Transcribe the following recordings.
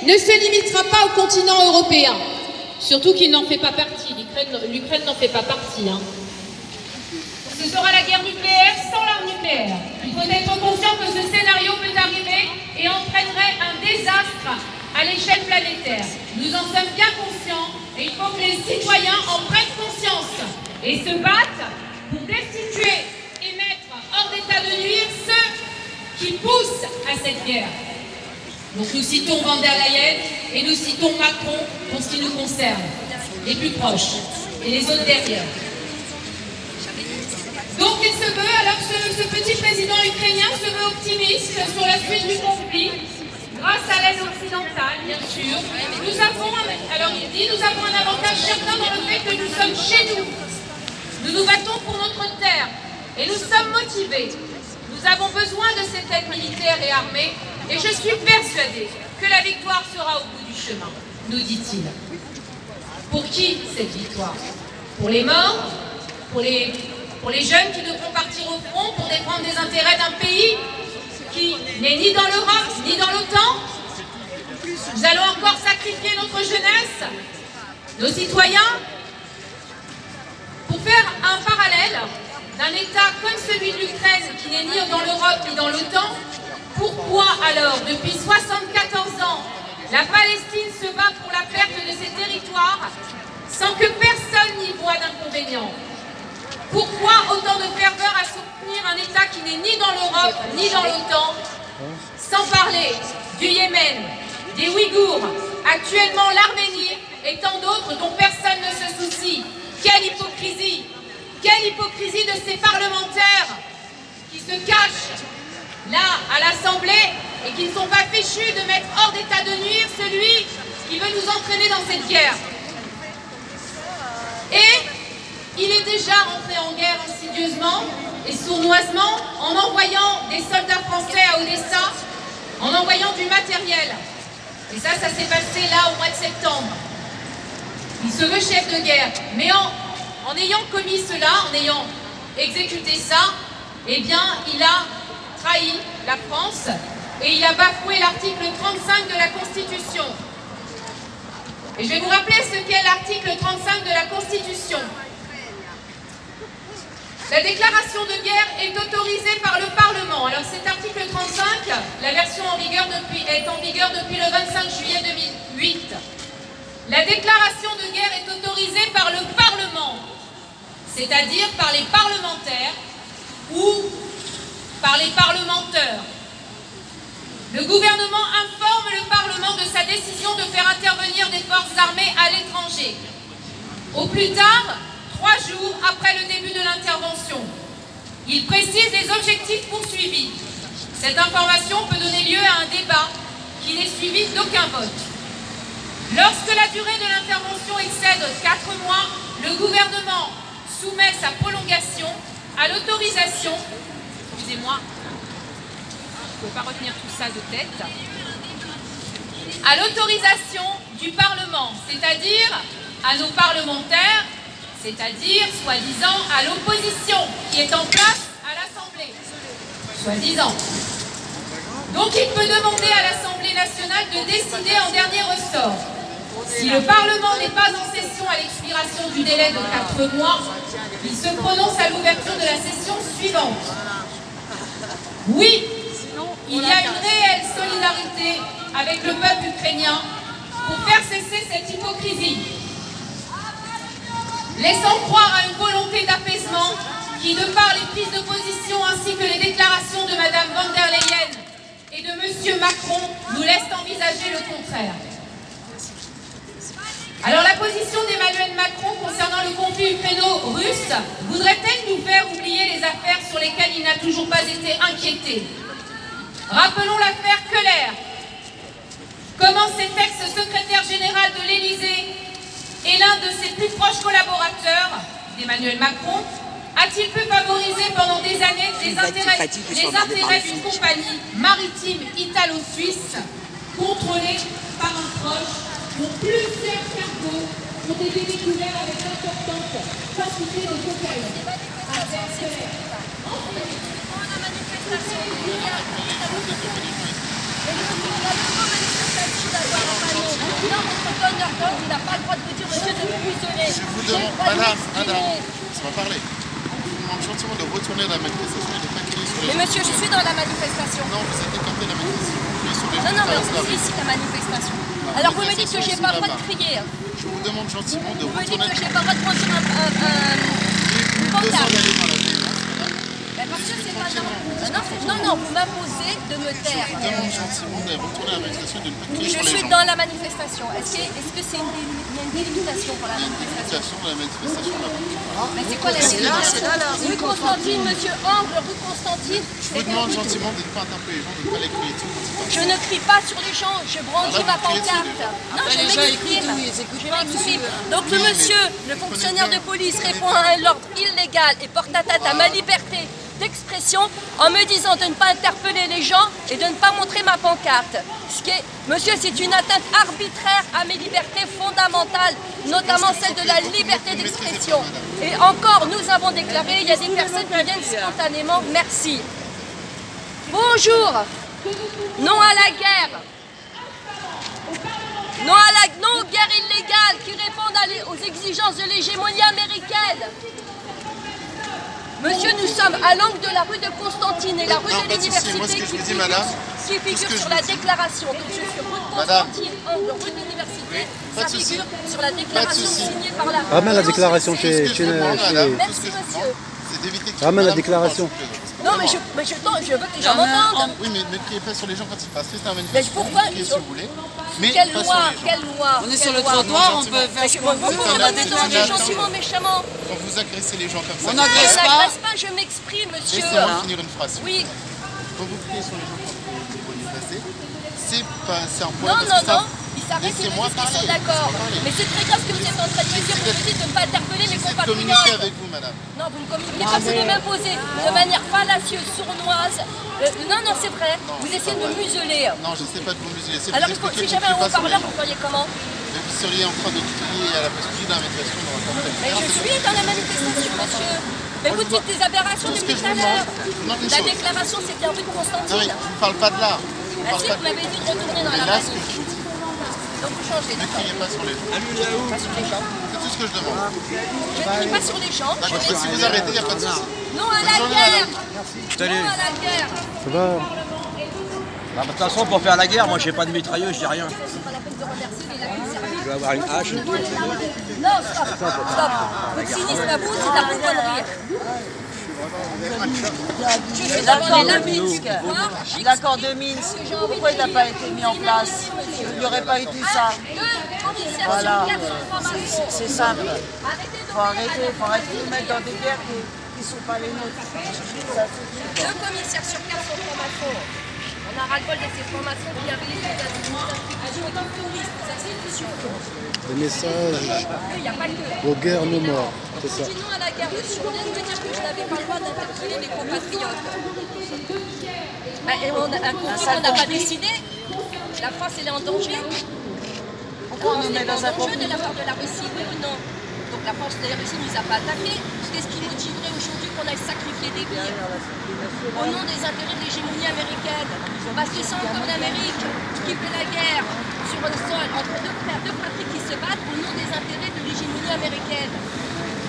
ne se limitera pas au continent européen. Surtout qu'il n'en fait pas partie. L'Ukraine n'en fait pas partie. Ce sera la guerre nucléaire sans l'arme nucléaire. Il faut être conscient que ce scénario peut arriver et entraînerait un désastre à l'échelle planétaire. Nous en sommes bien conscients et il faut que les citoyens en prennent conscience et se battent pour destituer et mettre hors d'état de nuire ceux qui poussent à cette guerre. Donc nous citons Van der Leyen et nous citons Macron pour ce qui nous concerne, les plus proches et les autres derrière. Donc il se veut, alors ce petit président ukrainien se veut optimiste sur la suite du conflit, grâce à l'aide occidentale, bien sûr. Nous avons un avantage certain dans le fait que nous sommes chez nous. Nous nous battons pour notre terre et nous sommes motivés. Nous avons besoin de cette aide militaire et armée et je suis persuadée que la victoire sera au bout du chemin, nous dit-il. Pour qui cette victoire? Pour les morts? Pour les jeunes qui devront partir au front pour défendre les intérêts d'un pays qui n'est ni dans l'Europe, ni dans l'OTAN? Nous allons encore sacrifier notre jeunesse, nos citoyens, pour faire un parallèle d'un État comme celui de l'Ukraine qui n'est ni dans l'Europe ni dans l'OTAN. Pourquoi alors, depuis 74 ans, la Palestine se bat pour la perte de ses territoires sans que personne n'y voie d'inconvénient? Pourquoi autant de ferveur à soutenir un État qui n'est ni dans l'Europe ni dans l'OTAN? Sans parler du Yémen, des Ouïghours, actuellement l'Arménie et tant d'autres dont personne ne se soucie. Quelle hypocrisie! Quelle hypocrisie de ces parlementaires qui se cachent là à l'Assemblée et qui ne sont pas fichus de mettre hors d'état de nuire celui qui veut nous entraîner dans cette guerre. Et il est déjà rentré en guerre insidieusement et sournoisement en envoyant des soldats français à Odessa, en envoyant du matériel. Et ça s'est passé là au mois de septembre. Il se veut chef de guerre, mais en ayant commis cela, en ayant exécuté ça, eh bien, il a trahi la France et il a bafoué l'article 35 de la Constitution. Et je vais vous rappeler ce qu'est l'article 35 de la Constitution. La déclaration de guerre est autorisée par le Parlement. Alors cet article 35, la version est en vigueur depuis le 25 juillet 2008. La déclaration de guerre est autorisée par le Parlement, c'est-à-dire par les parlementaires ou par les parlementeurs. Le gouvernement informe le Parlement de sa décision de faire intervenir des forces armées à l'étranger. Au plus tard, 3 jours après le début de l'intervention. Il précise les objectifs poursuivis. Cette information peut donner lieu à un débat qui n'est suivi d'aucun vote. Lorsque la durée de l'intervention excède 4 mois, le gouvernement soumet sa prolongation à l'autorisation, excusez-moi, je ne peux pas retenir tout ça de tête, à l'autorisation du Parlement, c'est-à-dire à nos parlementaires, c'est-à-dire, soi-disant, à l'opposition qui est en place à l'Assemblée. Soi-disant. Donc il peut demander à l'Assemblée nationale de décider en dernier ressort. Si le Parlement n'est pas en session à l'expiration du délai de 4 mois, il se prononce à l'ouverture de la session suivante. Oui, il y a une réelle solidarité avec le peuple ukrainien pour faire cesser cette hypocrisie. Laissant croire à une volonté d'apaisement qui, de par les prises de position ainsi que les déclarations de Mme Van der Leyen et de M. Macron, nous laisse envisager le contraire. Alors la position d'Emmanuel Macron concernant le conflit ukraino-russe voudrait-elle nous faire oublier les affaires sur lesquelles il n'a toujours pas été inquiété? Rappelons l'affaire Keller. Comment cet ex-secrétaire général de l'Élysée et l'un de ses plus proches collaborateurs, d'Emmanuel Macron, a-t-il pu favoriser pendant des années les intérêts d'une compagnie maritime italo-suisse contrôlée par un proche dont plusieurs cargos ont été découverts avec d'importantes quantités de cocaïne? Affaire Keller. Donc il n'a pas le droit de vous dire, monsieur, de vous isoler. Je vous demande, madame, laissez-moi parler. Je vous demande gentiment de retourner dans la manifestation et de ne pas crier sur les gens. Mais monsieur, je suis dans la manifestation. Non, vous êtes écarté de la manifestation. Vous criez sur les gens. Non, mais on fait ici la manifestation. Alors vous me dites que j'ai pas le droit de crier. Je vous demande gentiment de Vous me dites retourner. que j'ai pas le droit de prendre J'ai eu besoin d'aller dans la violence. Ben parce que c'est pas normal. Non, vous m'imposez de me taire. Je vous demande gentiment de retourner à la manifestation et de ne pas crier Je sur les gens. suis dans la manifestation. Est-ce que c'est une délimitation pour la manifestation? De la manifestation là-bas. Mais c'est quoi la délimitation? Rue Constantine, monsieur Angle, rue Constantine. Je vous demande gentiment de ne pas interpeller les gens, de ne pas les crier dessus. Je ne crie pas sur les gens, je brandis ma pancarte. Non, je m'exprime. Donc le monsieur, le fonctionnaire de police répond à un ordre illégal et porte atteinte à ma liberté d'expression en me disant de ne pas interpeller les gens et de ne pas montrer ma pancarte. Monsieur, c'est une atteinte arbitraire à mes libertés fondamentales, notamment celle de la liberté d'expression. Et encore, nous avons déclaré, il y a des personnes qui viennent spontanément. Merci. Bonjour. Non à la guerre. Non aux guerres illégales qui répondent aux exigences de l'hégémonie américaine. Monsieur, nous sommes à l'angle de la rue de Constantine et la rue de l'Université qui figure sur la déclaration. Donc je suis rue de Constantine, angle rue de l'Université, ça figure sur la déclaration signée par la... Ramène la déclaration chez... Merci monsieur. Ramène la déclaration. Non mais je veux que les gens m'entendent. Oui mais ne criez pas sur les gens quand ils passent. C'est un Mais pourquoi si vous voulez. Mais quelle loi? On est sur le trottoir, on peut faire ce qu'on veut, on a des droits. Gentiment, méchamment. Quand vous agressez les gens comme ça. On n'agresse pas, je m'exprime, monsieur. Laissez-moi finir une phrase. Oui. Quand vous criez sur les gens quand vous les passez, c'est un problème. Non, ils s'arrêtent et me disent qu'ils sont d'accord. Mais c'est très grave ce que vous êtes en train de me dire. Vous me dites de ne pas interpeller mes compatriotes. Communiquer avec vous, madame. Non, vous ne communiquez pas, vous de m'imposer de manière fallacieuse, sournoise. Non, c'est vrai. Vous essayez de me museler. Non, je ne sais pas de vous museler. Alors, si j'avais un haut-parleur, vous feriez comment? Vous seriez en train de crier à la possibilité de la manifestation dans la campagne. Mais je suis dans la manifestation, monsieur. Mais vous dites des aberrations depuis tout à l'heure. La déclaration, c'est bien rue de Constantine. Non, mais je ne parle pas de là. Si, vous m'avez dit de retourner dans la manif. Donc vous changez. Ne criez pas sur les gens. Pas sur les gens. C'est tout ce que je demande. Je ne crie pas sur les gens. D'accord, si vous arrêtez, il n'y a pas de souci. Non à la guerre. Non à la guerre. Ça va? Bah, de toute façon, pour faire la guerre, moi j'ai pas de mitrailleuse, j'ai rien. C'est pas la peine de remercier les lacunes. Je vais avoir une hache. Non, stop. Votre cynisme à vous, c'est à vous de rire. Je suis d'accord de Minsk. L'accord de Minsk, pourquoi il n'a pas été mis en place? Il n'y aurait pas eu tout ça. Voilà, c'est simple. Il faut arrêter de nous mettre dans des guerres qui ne sont pas les nôtres. 2 commissaires sur 4 sont francs-maçons. On a ras-le-bol de ces francs-maçons qui arrivent des institutions et qui pourrissent les institutions. Des messages Il n'y a pas que. aux guerres no more, c'est ça. Sinon, à la guerre dessus, on vient de me dire que je n'avais pas le droit d'interpeller mes compatriotes. Un conflit qu'on n'a pas décidé. La France, elle est en danger. Pourquoi on nous met dans un conflit de la part de la Russie, oui ou non? Donc la France de la Russie ne nous a pas attaqués. Qu'est-ce qui motiverait aujourd'hui qu'on aille sacrifier des vies au nom des intérêts de l'hégémonie américaine? Parce que c'est encore l'Amérique qui fait la guerre sur le sol entre deux fratries qui se battent au nom des intérêts de l'hégémonie américaine.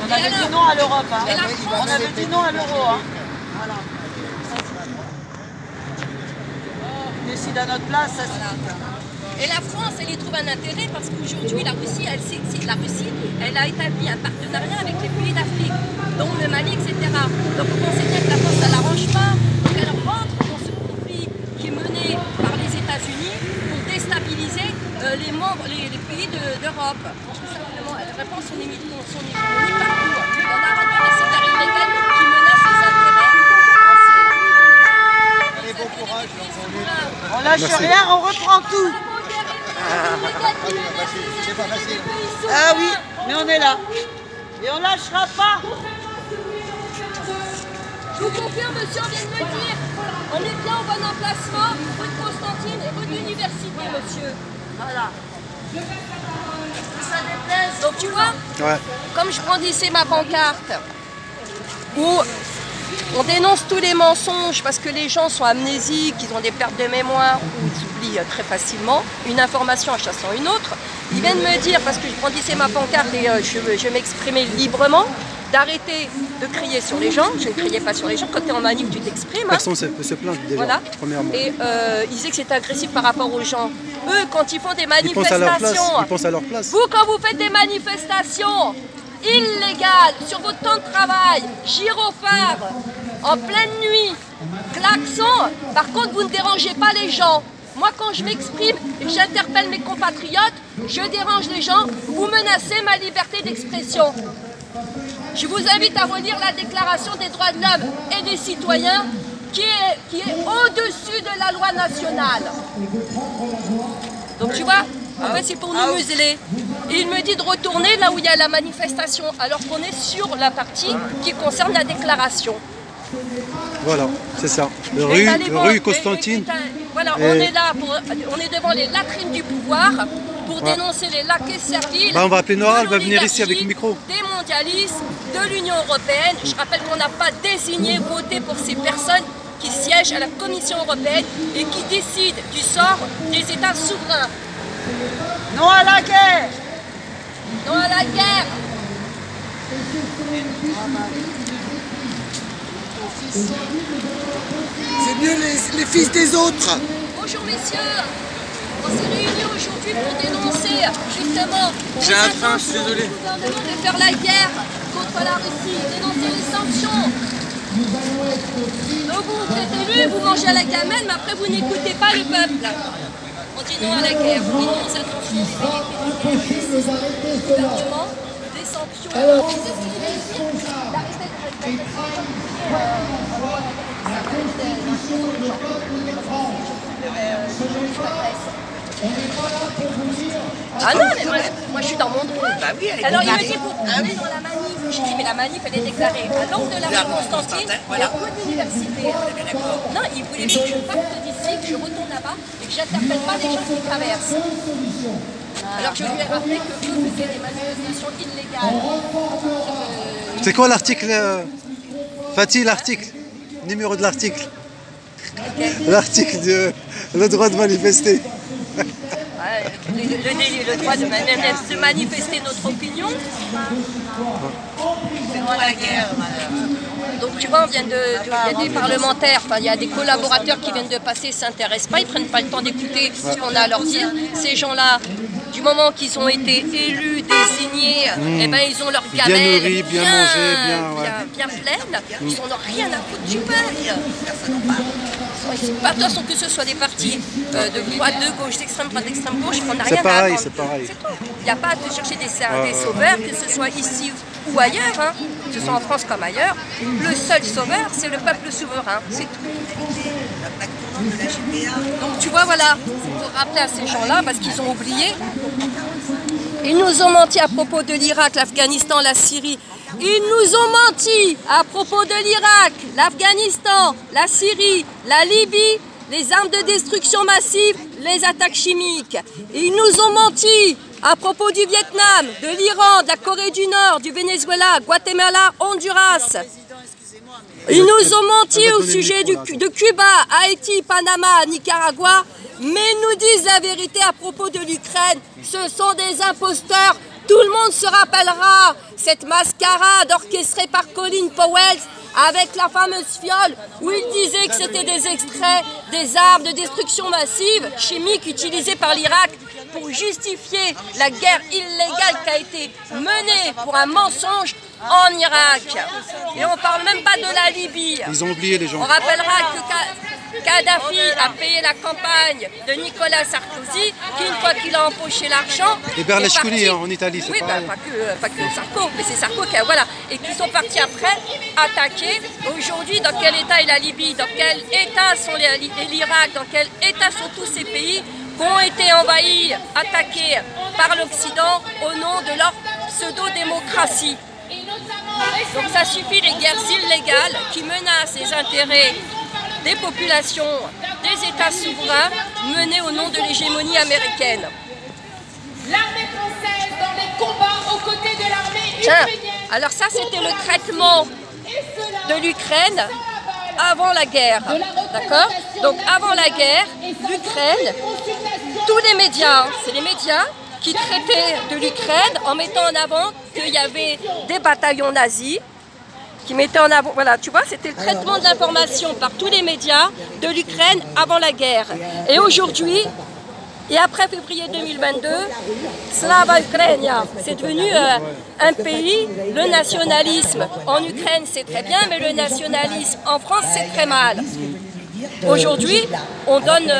On avait dit non à l'Europe. Hein. Et la France, on avait dit non à l'euro. Hein. Voilà. On décide à notre place, ça suffit. Et la France, elle y trouve un intérêt parce qu'aujourd'hui, la Russie, elle a établi un partenariat avec les pays d'Afrique, dont le Mali, etc. Donc on sait bien que la France, ça ne l'arrange pas. Donc elle rentre dans ce conflit qui est mené par les États-Unis pour déstabiliser les pays d'Europe. Tout simplement, elle répand son hégémonie partout. On a rendu ces guerres illégales qui menacent les intérêts français. Allez, bon courage. On lâche rien, on reprend tout. C'est pas facile. Ah oui, mais on est là. Et on lâchera pas. Je vous confirme, monsieur, on vient de me dire. On est bien au bon emplacement, rue de Constantine et rue de l'Université, monsieur. Voilà. Ça déplaise. Donc tu vois, Ouais. comme je brandissais ma pancarte, où On dénonce tous les mensonges parce que les gens sont amnésiques, ils ont des pertes de mémoire ou ils oublient très facilement une information en chassant une autre. Ils viennent me dire, parce que je brandissais ma pancarte et je m'exprimais librement, d'arrêter de crier sur les gens. Je ne criais pas sur les gens. Quand tu es en manif, tu t'exprimes. Personne ne se plaint déjà, voilà. Premièrement. Et ils disaient que c'était agressif par rapport aux gens. Eux, quand ils font des manifestations... Ils pensent à leur place. Vous, quand vous faites des manifestations illégales sur votre temps de travail, gyrophare, en pleine nuit, klaxon, par contre, vous ne dérangez pas les gens. Moi, quand je m'exprime et j'interpelle mes compatriotes, je dérange les gens, vous menacez ma liberté d'expression. Je vous invite à relire la Déclaration des droits de l'homme et des citoyens qui est au-dessus de la loi nationale. Donc tu vois, en fait c'est pour nous museler. Et il me dit de retourner là où il y a la manifestation, alors qu'on est sur la partie qui concerne la déclaration. Voilà, c'est ça. Rue Constantine. Voilà, on est là, on est devant les latrines du pouvoir pour dénoncer les laquais serviles. On va appeler Nora, elle va venir ici avec le micro. Des mondialistes, de l'Union européenne. Je rappelle qu'on n'a pas désigné, voté pour ces personnes qui siègent à la Commission européenne et qui décident du sort des États souverains. Non à la guerre! Non à la guerre! C'est mieux les fils des autres. Bonjour messieurs, on s'est réunis aujourd'hui pour dénoncer justement j'ai un train, je suis désolé. Le gouvernement de faire la guerre contre la Russie, dénoncer les sanctions. Donc vous êtes élus, vous mangez à la gamelle, mais après vous n'écoutez pas le peuple. On dit non à la guerre, on dit non aux sanctions, des gouvernements, des sanctions. C'est ce qu'il dit, d'arrêter de respecter ah non, mais moi je suis dans mon droit. Bah oui, elle est alors il me déclarée. dit pour aller dans la manif. J'ai dit mais la manif elle est déclarée à l'angle de la rue Constantine, il y a peu d'université. Non, il voulait que je parte d'ici, que je retourne là-bas et que j'interpelle pas les gens qui traversent. Alors je lui ai rappelé que vous faisiez des manifestations illégales. C'est quoi l'article Fatih, l'article, numéro de l'article. L'article de le droit de manifester. Le droit de manifester notre opinion. C'est loin la guerre. Donc tu vois, on vient il y a des parlementaires, enfin, il y a des collaborateurs qui viennent de passer, ne s'intéressent pas, ils ne prennent pas le temps d'écouter ce qu'on a à leur dire. Ces gens-là, du moment qu'ils ont été élus, désignés, eh ben, ils ont leur gamelle bien nourris, bien mangés, bien pleine. Ils n'en ont rien à foutre du peuple. De toute façon, que ce soit des partis de droite, de gauche, d'extrême droite, d'extrême gauche, on n'a rien à attendre. C'est pareil. Il n'y a pas à te chercher des sauveurs, que ce soit ici ou ailleurs, hein, que ce soit en France comme ailleurs. Le seul sauveur, c'est le peuple souverain, c'est tout. Donc tu vois, voilà, il faut rappeler à ces gens-là, parce qu'ils ont oublié. Ils nous ont menti à propos de l'Irak, l'Afghanistan, la Syrie. Ils nous ont menti à propos de l'Irak, l'Afghanistan, la Syrie, la Libye, les armes de destruction massive, les attaques chimiques. Ils nous ont menti à propos du Vietnam, de l'Iran, de la Corée du Nord, du Venezuela, Guatemala, Honduras. Ils nous ont menti au sujet de Cuba, Haïti, Panama, Nicaragua, mais nous disent la vérité à propos de l'Ukraine. Ce sont des imposteurs. Tout le monde se rappellera cette mascarade orchestrée par Colin Powell avec la fameuse fiole où il disait que c'était des extraits des armes de destruction massive chimiques utilisées par l'Irak pour justifier la guerre illégale qui a été menée pour un mensonge en Irak. Et on ne parle même pas de la Libye. Ils ont oublié les gens. On rappellera que Kadhafi a payé la campagne de Nicolas Sarkozy, qui une fois qu'il a empoché l'argent... Et Berlusconi en Italie, c'est pareil. Pas que Sarko, mais c'est Sarko qui a... Voilà. Et qui sont partis après attaquer. Aujourd'hui, dans quel état est la Libye? Dans quel état sont l'Irak? Dans quel état sont tous ces pays qui ont été envahis, attaqués par l'Occident au nom de leur pseudo-démocratie? Donc ça suffit, les guerres illégales qui menacent les intérêts des populations, des États souverains menés au nom de l'hégémonie américaine. L'armée française dans les combats aux côtés de l'armée Tiens, ukrainienne. alors ça c'était le traitement de l'Ukraine avant la guerre. D'accord? Donc avant la guerre, l'Ukraine, tous les médias, c'est les médias qui traitaient de l'Ukraine en mettant en avant qu'il y avait des bataillons nazis, qui mettaient en avant, voilà, tu vois, c'était le traitement de l'information par tous les médias de l'Ukraine avant la guerre. Et aujourd'hui, et après février 2022, Slava Ukrainia, c'est devenu un pays, le nationalisme en Ukraine c'est très bien, mais le nationalisme en France c'est très mal. Aujourd'hui, on donne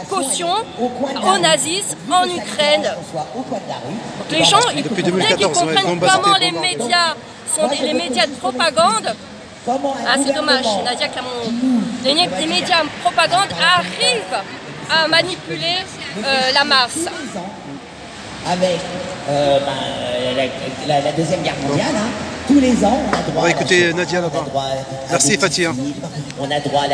caution au nazisme en Ukraine. Donc les gens, ils comprennent comment les médias sont les médias de propagande. Ah, c'est dommage, Nadia Camon. Les médias de propagande arrivent à manipuler la masse. Avec la Deuxième Guerre mondiale, tous les ans, on a droit on va écouter Nadia là-bas. Merci Fatih. On a droit à la